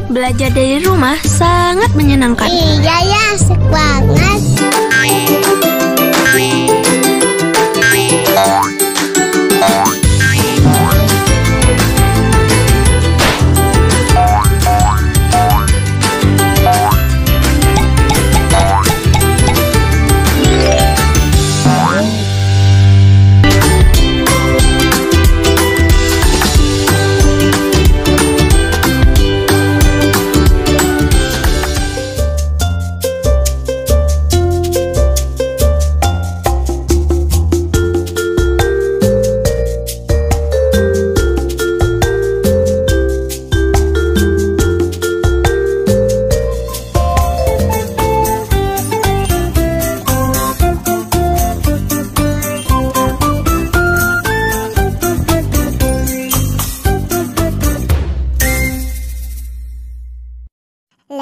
Belajar dari rumah sangat menyenangkan. Iya ya, asik banget.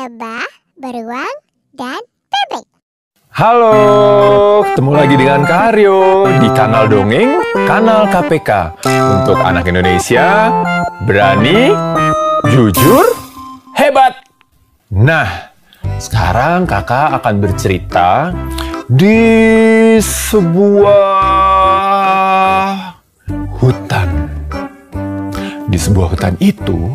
Lebah, beruang, dan bebek. Halo, ketemu lagi dengan Kak Aryo di kanal Dongeng, kanal KPK. Untuk anak Indonesia, berani, jujur, hebat. Nah, sekarang kakak akan bercerita di sebuah hutan. Di sebuah hutan itu,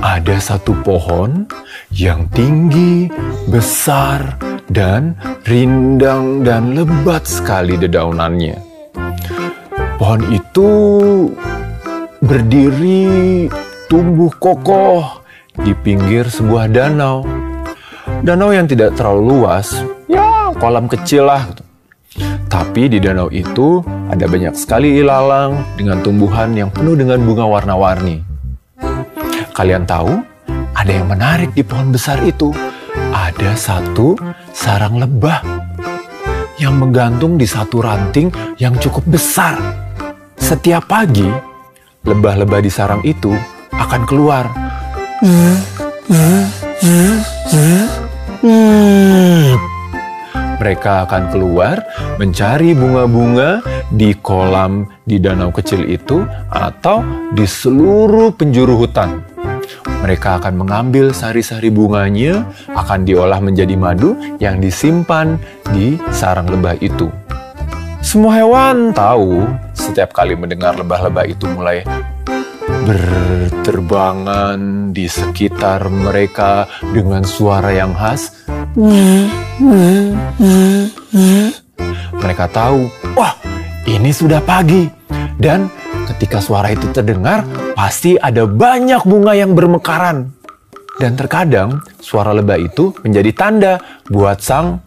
ada satu pohon yang tinggi, besar, dan rindang dan lebat sekali dedaunannya. Pohon itu berdiri tumbuh kokoh di pinggir sebuah danau. Danau yang tidak terlalu luas, ya kolam kecil lah. Tapi di danau itu ada banyak sekali ilalang dengan tumbuhan yang penuh dengan bunga warna-warni. Kalian tahu, ada yang menarik di pohon besar itu. Ada satu sarang lebah yang menggantung di satu ranting yang cukup besar. Setiap pagi, lebah-lebah di sarang itu akan keluar. Mereka akan keluar mencari bunga-bunga di kolam di danau kecil itu atau di seluruh penjuru hutan. Mereka akan mengambil sari-sari bunganya, akan diolah menjadi madu yang disimpan di sarang lebah itu. Semua hewan tahu setiap kali mendengar lebah-lebah itu mulai berterbangan di sekitar mereka dengan suara yang khas. Mereka tahu, wah, ini sudah pagi. Dan ketika suara itu terdengar, pasti ada banyak bunga yang bermekaran. Dan terkadang suara lebah itu menjadi tanda buat sang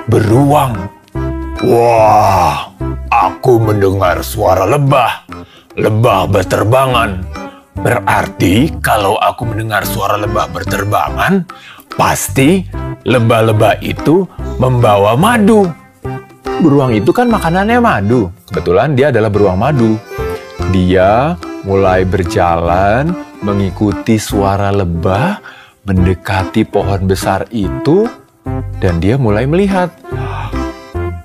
beruang. Wah, aku mendengar suara lebah. Lebah berterbangan. Berarti kalau aku mendengar suara lebah berterbangan, pasti lebah-lebah itu membawa madu. Beruang itu kan makanannya madu. Kebetulan dia adalah beruang madu. Dia mulai berjalan mengikuti suara lebah, mendekati pohon besar itu, dan dia mulai melihat.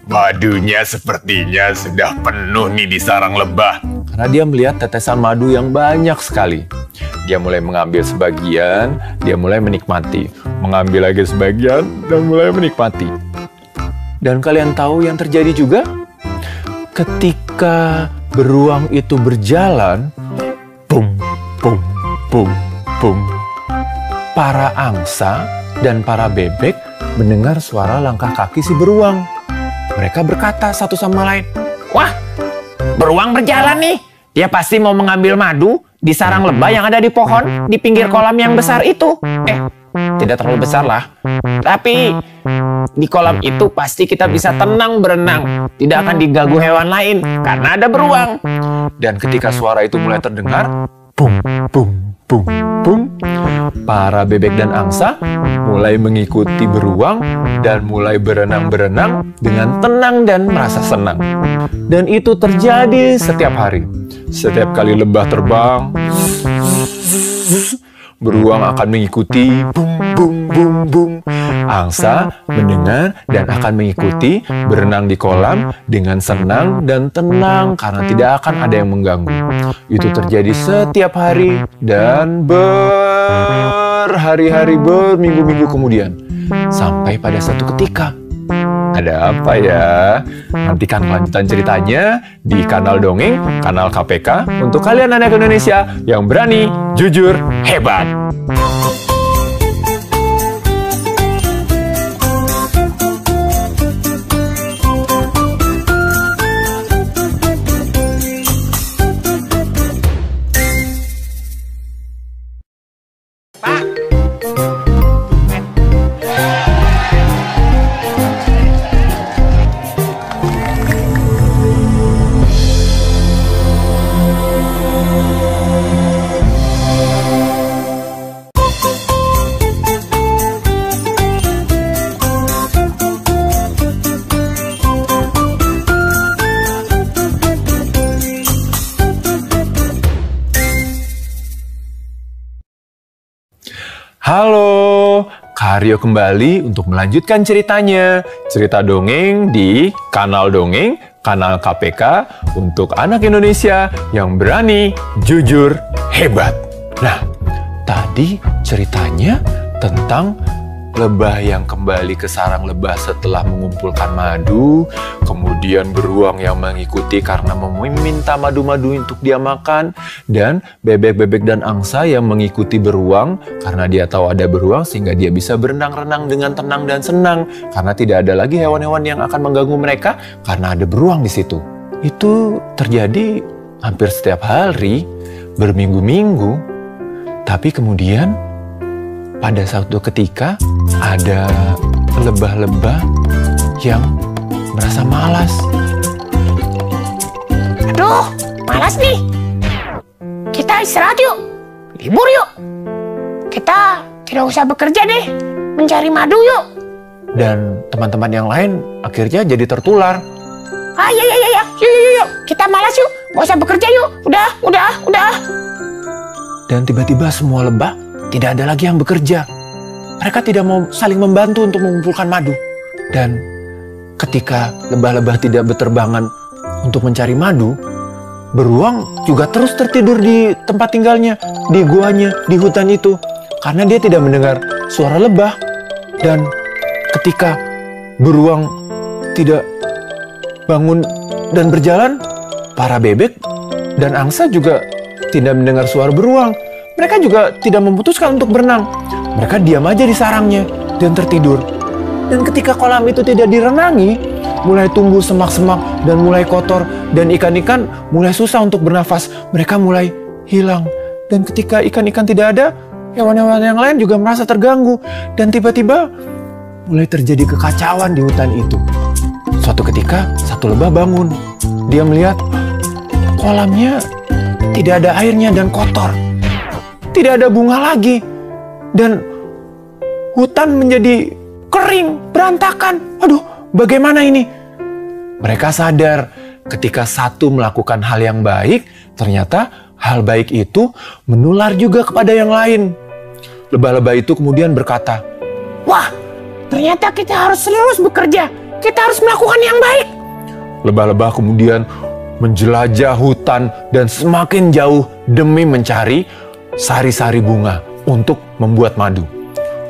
Madunya sepertinya sudah penuh nih di sarang lebah. Karena dia melihat tetesan madu yang banyak sekali. Dia mulai mengambil sebagian, dia mulai menikmati. Mengambil lagi sebagian, dan mulai menikmati. Dan kalian tahu yang terjadi juga? Ketika beruang itu berjalan, bum, bum, bum, bum. Para angsa dan para bebek mendengar suara langkah kaki si beruang. Mereka berkata satu sama lain, wah, beruang berjalan nih. Dia pasti mau mengambil madu di sarang lebah yang ada di pohon di pinggir kolam yang besar itu. Tidak terlalu besar lah. Tapi di kolam itu pasti kita bisa tenang berenang. Tidak akan diganggu hewan lain karena ada beruang. Dan ketika suara itu mulai terdengar, bum, bum, bum, bum. Para bebek dan angsa mulai mengikuti beruang dan mulai berenang-berenang dengan tenang dan merasa senang. Dan itu terjadi setiap hari. Setiap kali lebah terbang, beruang akan mengikuti, bum, bum, bum, bum. Angsa mendengar dan akan mengikuti, berenang di kolam dengan senang dan tenang karena tidak akan ada yang mengganggu. Itu terjadi setiap hari dan berhari-hari. berhari-hari, berminggu-minggu kemudian. Sampai pada satu ketika. Ada apa ya? Nantikan kelanjutan ceritanya di kanal Dongeng, kanal KPK untuk kalian anak Indonesia yang berani, jujur, hebat. Halo, Kak Aryo kembali untuk melanjutkan ceritanya. Cerita dongeng di kanal Dongeng, kanal KPK untuk anak Indonesia yang berani, jujur, hebat. Nah, tadi ceritanya tentang lebah yang kembali ke sarang lebah setelah mengumpulkan madu, kemudian beruang yang mengikuti karena meminta madu-madu untuk dia makan, dan bebek-bebek dan angsa yang mengikuti beruang karena dia tahu ada beruang sehingga dia bisa berenang-renang dengan tenang dan senang karena tidak ada lagi hewan-hewan yang akan mengganggu mereka karena ada beruang di situ. Itu terjadi hampir setiap hari, berminggu-minggu. Tapi kemudian pada suatu ketika ada lebah-lebah yang merasa malas. Aduh, malas nih. Kita istirahat yuk. Libur yuk. Kita tidak usah bekerja deh. Mencari madu yuk. Dan teman-teman yang lain akhirnya jadi tertular. Ya. Yuk. Kita malas yuk. Gak usah bekerja yuk. Udah. Dan tiba-tiba semua lebah tidak ada lagi yang bekerja. Mereka tidak mau saling membantu untuk mengumpulkan madu. Dan ketika lebah-lebah tidak berterbangan untuk mencari madu, beruang juga terus tertidur di tempat tinggalnya, di guanya, di hutan itu. Karena dia tidak mendengar suara lebah. Dan ketika beruang tidak bangun dan berjalan, para bebek dan angsa juga tidak mendengar suara beruang. Mereka juga tidak memutuskan untuk berenang. Mereka diam aja di sarangnya dan tertidur. Dan ketika kolam itu tidak direnangi, mulai tumbuh semak-semak dan mulai kotor. Dan ikan-ikan mulai susah untuk bernafas. Mereka mulai hilang. Dan ketika ikan-ikan tidak ada, hewan-hewan yang lain juga merasa terganggu. Dan tiba-tiba mulai terjadi kekacauan di hutan itu. Suatu ketika, satu lebah bangun. Dia melihat kolamnya tidak ada airnya dan kotor. Tidak ada bunga lagi. Dan hutan menjadi kering, berantakan. Aduh, bagaimana ini? Mereka sadar ketika satu melakukan hal yang baik, ternyata hal baik itu menular juga kepada yang lain. Lebah-lebah itu kemudian berkata, "Wah, ternyata kita harus terus bekerja. Kita harus melakukan yang baik." Lebah-lebah kemudian menjelajah hutan dan semakin jauh demi mencari sari-sari bunga untuk membuat madu.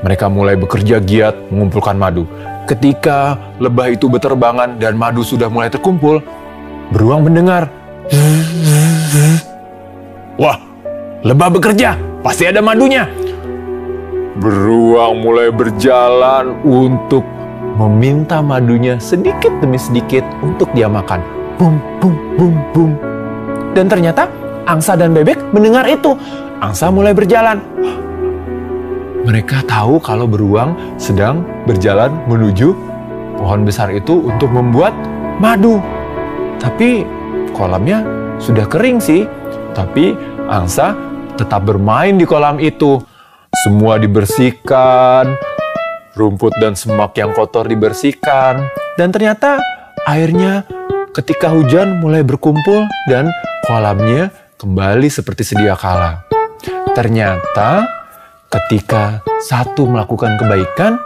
Mereka mulai bekerja giat mengumpulkan madu. Ketika lebah itu berterbangan dan madu sudah mulai terkumpul, beruang mendengar. Wah, lebah bekerja, pasti ada madunya. Beruang mulai berjalan untuk meminta madunya sedikit demi sedikit untuk dia makan. Bum, bum, bum, bum. Dan ternyata angsa dan bebek mendengar itu. Angsa mulai berjalan. Mereka tahu kalau beruang sedang berjalan menuju pohon besar itu untuk membuat madu. Tapi kolamnya sudah kering sih. Tapi angsa tetap bermain di kolam itu. Semua dibersihkan, rumput dan semak yang kotor dibersihkan. Dan ternyata airnya ketika hujan mulai berkumpul dan kolamnya kembali seperti sedia kala. Ternyata ketika satu melakukan kebaikan,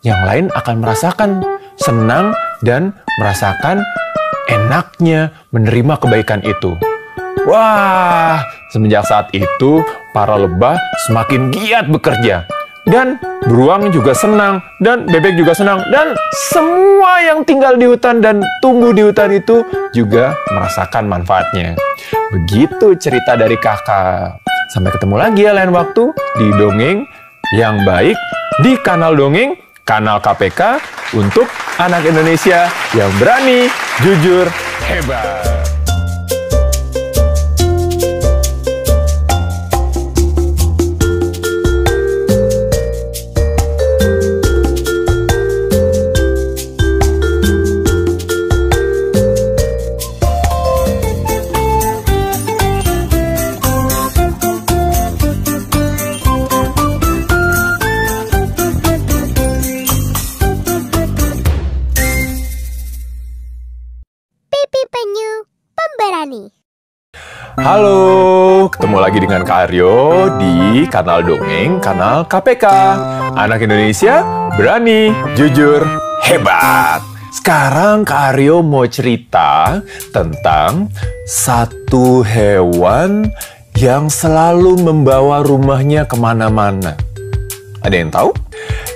yang lain akan merasakan senang dan merasakan enaknya menerima kebaikan itu. Wah, semenjak saat itu para lebah semakin giat bekerja. Dan beruang juga senang, dan bebek juga senang, dan semua yang tinggal di hutan dan tumbuh di hutan itu juga merasakan manfaatnya. Begitu cerita dari kakak. Sampai ketemu lagi ya lain waktu di Dongeng yang Baik di kanal Dongeng, kanal KPK untuk anak Indonesia yang berani, jujur, hebat. Halo, ketemu lagi dengan Kak Aryo di kanal Dongeng, kanal KPK. Anak Indonesia berani, jujur, hebat. Sekarang Kak Aryo mau cerita tentang satu hewan yang selalu membawa rumahnya kemana-mana. Ada yang tahu?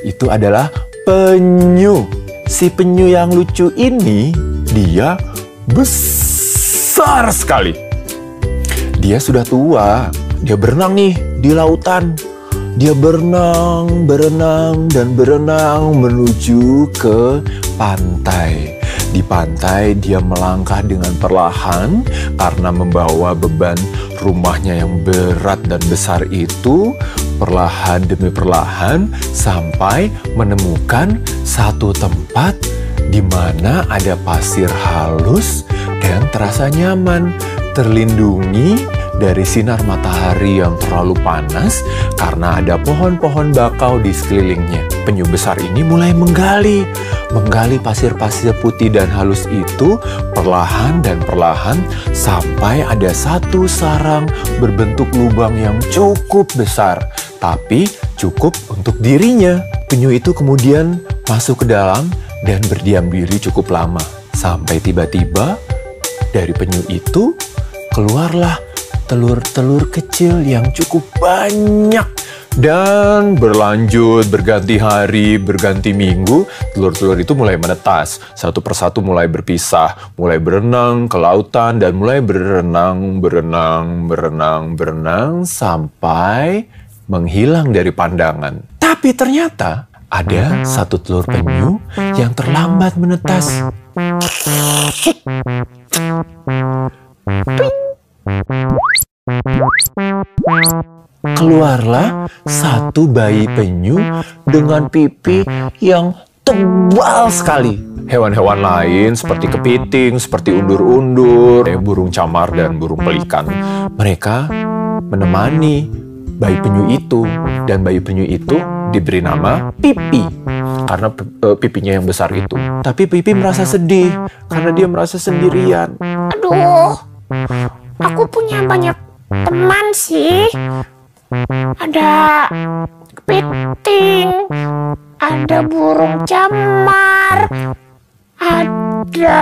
Itu adalah penyu. Si penyu yang lucu ini, dia besar sekali. Dia sudah tua, dia berenang nih di lautan. Dia berenang, dan berenang menuju ke pantai. Di pantai dia melangkah dengan perlahan karena membawa beban rumahnya yang berat dan besar itu. Perlahan demi perlahan sampai menemukan satu tempat di mana ada pasir halus dan terasa nyaman. Terlindungi dari sinar matahari yang terlalu panas karena ada pohon-pohon bakau di sekelilingnya. Penyu besar ini mulai menggali pasir-pasir putih dan halus itu perlahan sampai ada satu sarang berbentuk lubang yang cukup besar, tapi cukup untuk dirinya. Penyu itu kemudian masuk ke dalam dan berdiam diri cukup lama sampai tiba-tiba dari penyu itu keluarlah telur-telur kecil yang cukup banyak. Dan berlanjut, berganti hari, berganti minggu, telur-telur itu mulai menetas. Satu persatu mulai berpisah, mulai berenang ke lautan, dan mulai berenang sampai menghilang dari pandangan. Tapi ternyata ada satu telur penyu yang terlambat menetas. Keluarlah satu bayi penyu dengan pipi yang tebal sekali. Hewan-hewan lain seperti kepiting, seperti undur-undur, burung camar dan burung pelikan, mereka menemani bayi penyu itu, dan bayi penyu itu diberi nama Pipi karena pipinya yang besar itu. Tapi Pipi merasa sedih karena dia merasa sendirian. Aduh, aku punya banyak teman sih. Ada kepiting, ada burung camar, ada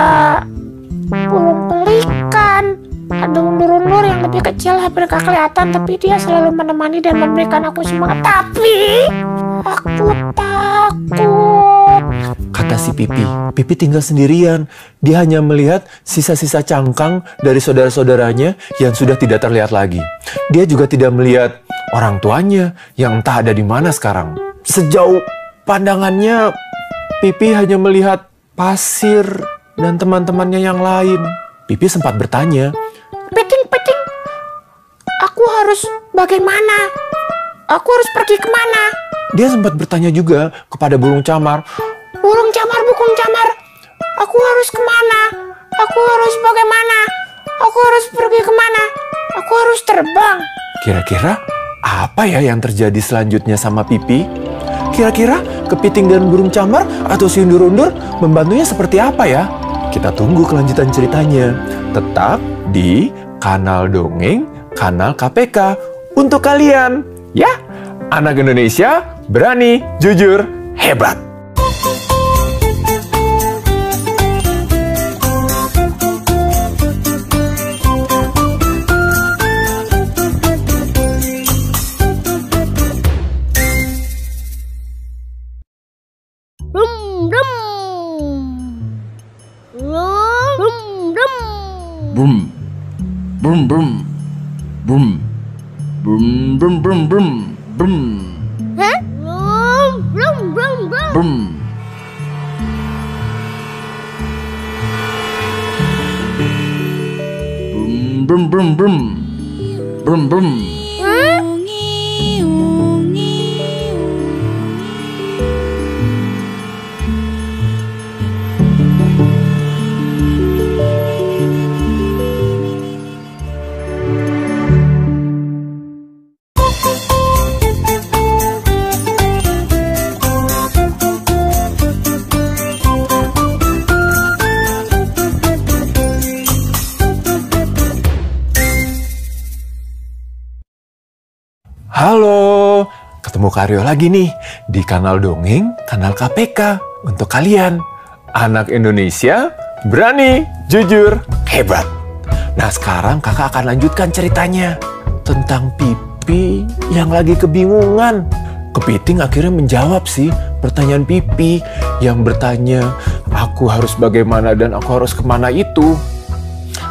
burung pelikan, ada undur-undur yang lebih kecil hampir gak kelihatan, tapi dia selalu menemani dan memberikan aku semangat. Tapi aku takut. Kata si Pipi. Pipi tinggal sendirian. Dia hanya melihat sisa-sisa cangkang dari saudara-saudaranya yang sudah tidak terlihat lagi. Dia juga tidak melihat orang tuanya yang entah ada di mana sekarang. Sejauh pandangannya, Pipi hanya melihat pasir dan teman-temannya yang lain. Pipi sempat bertanya, Peting, aku harus bagaimana? Aku harus pergi kemana? Dia sempat bertanya juga kepada burung camar, Burung camar, aku harus kemana? Aku harus bagaimana? Aku harus pergi kemana? Aku harus terbang. Kira-kira apa ya yang terjadi selanjutnya sama Pipi? Kira-kira kepiting dan burung camar atau si undur-undur membantunya seperti apa ya? Kita tunggu kelanjutan ceritanya. Tetap di kanal Dongeng, kanal KPK. Untuk kalian, ya, anak Indonesia berani, jujur, hebat. Brum, brum, brum, brum, brum, brum, brum, brum, brum. Hah? Brum. Brum, brum, brum, brum, brum. Halo, ketemu Kak Aryo lagi nih di kanal Dongeng, kanal KPK. Untuk kalian, anak Indonesia berani, jujur, hebat. Nah sekarang kakak akan lanjutkan ceritanya tentang Pipi yang lagi kebingungan. Kepiting akhirnya menjawab sih pertanyaan Pipi yang bertanya, aku harus bagaimana dan aku harus kemana itu.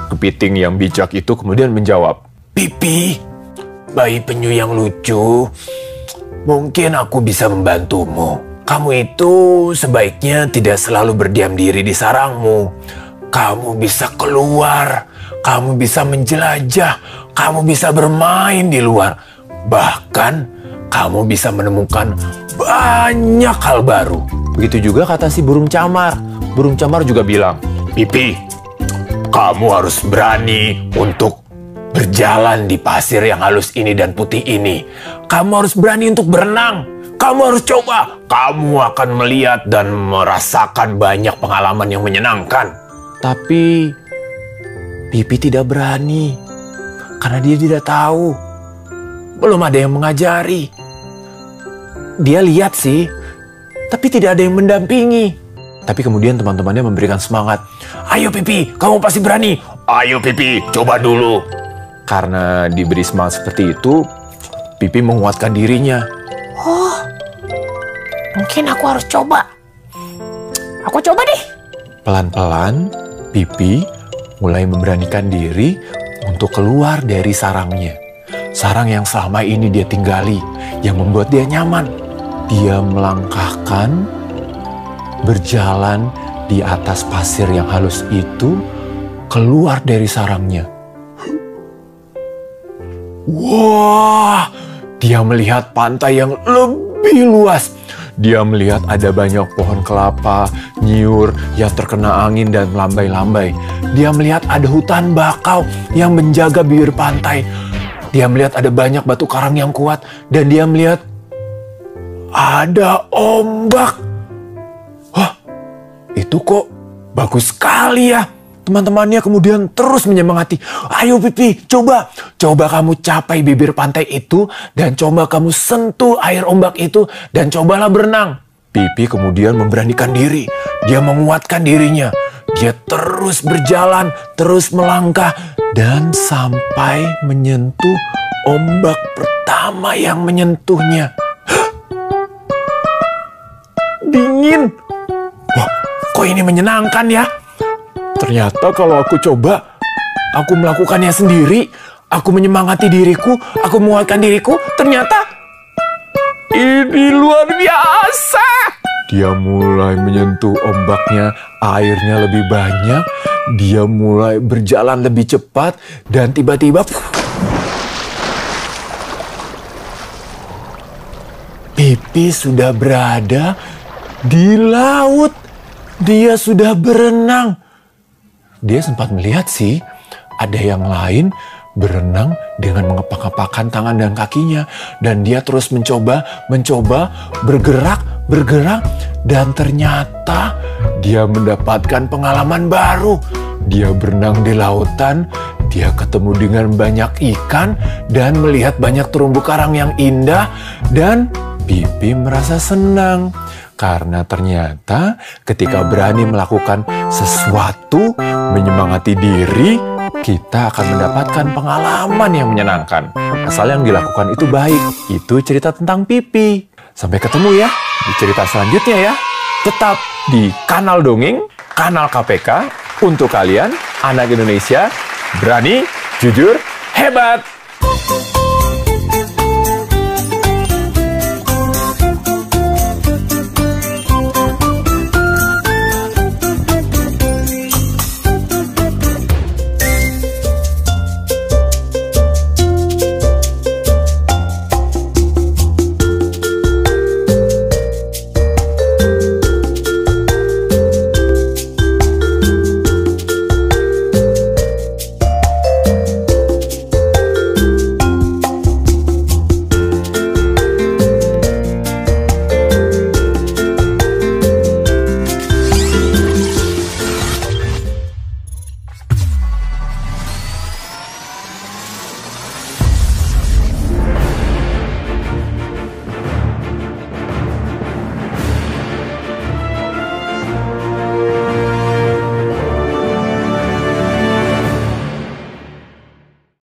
Kepiting yang bijak itu kemudian menjawab, Pipi, bayi penyu yang lucu, mungkin aku bisa membantumu. Kamu itu sebaiknya tidak selalu berdiam diri di sarangmu. Kamu bisa keluar, kamu bisa menjelajah, kamu bisa bermain di luar. Bahkan kamu bisa menemukan banyak hal baru. Begitu juga kata si burung camar. Burung camar juga bilang, Pipi, kamu harus berani untuk berjalan di pasir yang halus ini dan putih ini. Kamu harus berani untuk berenang. Kamu harus coba. Kamu akan melihat dan merasakan banyak pengalaman yang menyenangkan. Tapi Pipi tidak berani. Karena dia tidak tahu. Belum ada yang mengajari. Dia lihat sih. Tapi tidak ada yang mendampingi. Tapi kemudian teman-temannya memberikan semangat. Ayo Pipi, kamu pasti berani. Ayo Pipi, coba dulu. Karena diberi semangat seperti itu, Pipi menguatkan dirinya. Oh, mungkin aku harus coba. Aku coba deh. Pelan-pelan, Pipi mulai memberanikan diri untuk keluar dari sarangnya. Sarang yang selama ini dia tinggali, yang membuat dia nyaman. Dia melangkahkan, berjalan di atas pasir yang halus itu, keluar dari sarangnya. Wah, dia melihat pantai yang lebih luas. Dia melihat ada banyak pohon kelapa, nyiur yang terkena angin dan melambai-lambai. Dia melihat ada hutan bakau yang menjaga bibir pantai. Dia melihat ada banyak batu karang yang kuat. Dan dia melihat ada ombak. Wah, itu kok bagus sekali ya. Teman-temannya kemudian terus menyemangati. Ayo Pipi, coba. Coba kamu capai bibir pantai itu. Dan coba kamu sentuh air ombak itu. Dan cobalah berenang. Pipi kemudian memberanikan diri. Dia menguatkan dirinya. Dia terus berjalan, terus melangkah. Dan sampai menyentuh ombak pertama yang menyentuhnya. Dingin. Wah, kok ini menyenangkan ya? Ternyata kalau aku coba, aku melakukannya sendiri, aku menyemangati diriku, aku menguatkan diriku, ternyata ini luar biasa. Dia mulai menyentuh ombaknya, airnya lebih banyak, dia mulai berjalan lebih cepat, dan tiba-tiba Pipi sudah berada di laut. Dia sudah berenang. Dia sempat melihat sih, ada yang lain berenang dengan mengepak-ngepakkan tangan dan kakinya. Dan dia terus mencoba, bergerak, dan ternyata dia mendapatkan pengalaman baru. Dia berenang di lautan, dia ketemu dengan banyak ikan, dan melihat banyak terumbu karang yang indah, dan Pipi merasa senang. Karena ternyata ketika berani melakukan sesuatu, menyemangati diri, kita akan mendapatkan pengalaman yang menyenangkan. Asal yang dilakukan itu baik. Itu cerita tentang Pipi. Sampai ketemu ya di cerita selanjutnya ya. Tetap di Kanal Dongeng, Kanal KPK, untuk kalian, anak Indonesia, berani, jujur, hebat!